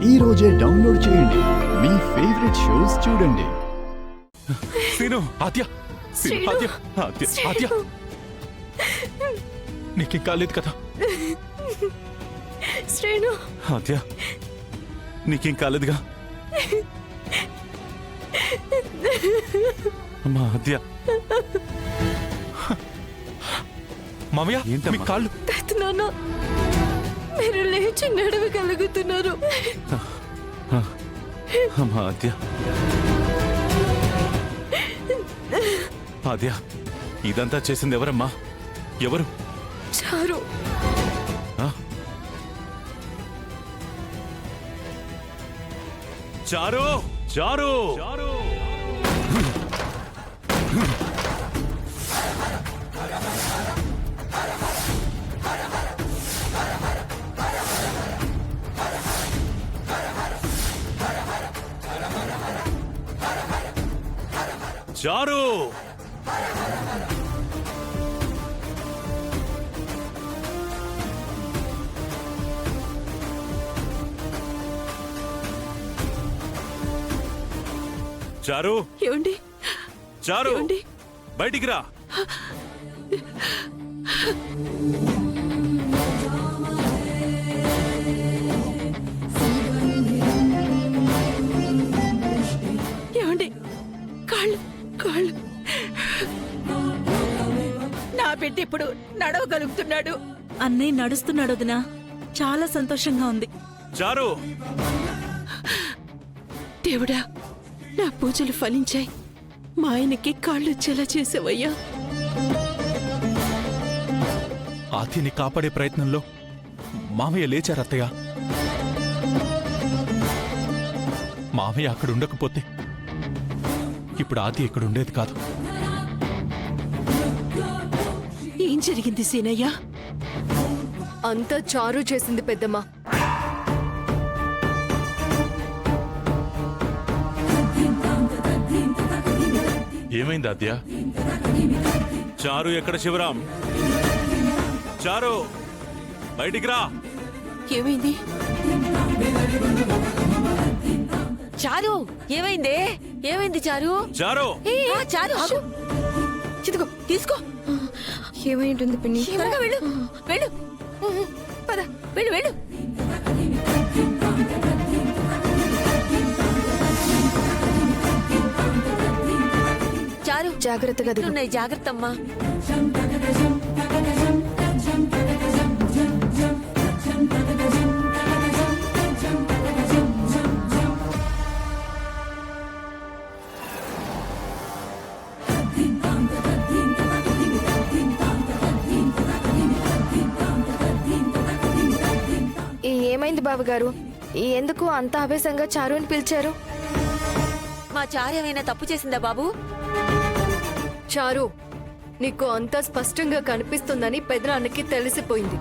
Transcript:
ఈ రోజే డౌన్లోడ్ చేయండి. మీ ఫేవరెట్ షోస్ చూడండి. సీను, ఆద్య, సీను, ఆద్య, ఆద్య, ఆద్య. నీకేం కాలేదు కదా? శ్రీను, ఆద్య, నీకేం కాలేదుగా? అమ్మా ఆద్య. మామయ్య, మీ కాళ్ళు. నాన్న, మీరు లేచి నడవగలుగుతున్నారు. అమ్మా ఆద్య. ఆద్య, ఇదంతా చేసింది ఎవరమ్మా? ఎవరు? చారు. చారు, చారు, చారు. చారు, చారు, ఏమండి? చారు, ఏమండి? బయటికి రా. ఏమండి? కాళ్ళు, కాళ్ళు. నా బిడ్డ ఇప్పుడు నడవగలుగుతున్నాడు. అన్నయ్య నడుస్తున్నాడు వదినా. చాలా సంతోషంగా ఉంది. చారు, దేవుడా, నా పూజలు ఫలించాయి. మా ఆయనకి కాళ్ళు వచ్చేలా చేసావయ్యా. ఆద్యని కాపాడే ప్రయత్నంలో మామయ్య లేచారు అత్తయ్య. మామయ్య అక్కడ ఉండకపోతే ఇప్పుడు ఆద్య ఇక్కడ ఉండేది కాదు. ఏం జరిగింది సీనయ్య? అంతా చారు చేసింది పెద్దమ్మ. ఏమైంది ఆద్య? చారు ఎక్కడ? శివరాం, చారు, బయటికి రా. ఏమైంది? చారు, ఏమైందే? ఏమైంది చారు? చారు, చారు, ఆగు. చితుకు, తీసుకో. ఏమై ఉంటుంది పిన్ని? త్వరగా వెళ్ళు, వెళ్ళు. పద, వెళ్ళు, వెళ్ళు. చారు, జాగ్రత్తగా దిగు. ఉన్నాయి, జాగ్రత్త అమ్మా. ఏమైంది బావగారు? ఎందుకు అంత ఆవేశంగా చారు అని పిలిచారు? మా చారు ఏమైనా తప్పు చేసిందా బాబు? చారు, నీకు అంతా స్పష్టంగా కనిపిస్తుందని పెదనాన్నకి తెలిసిపోయింది.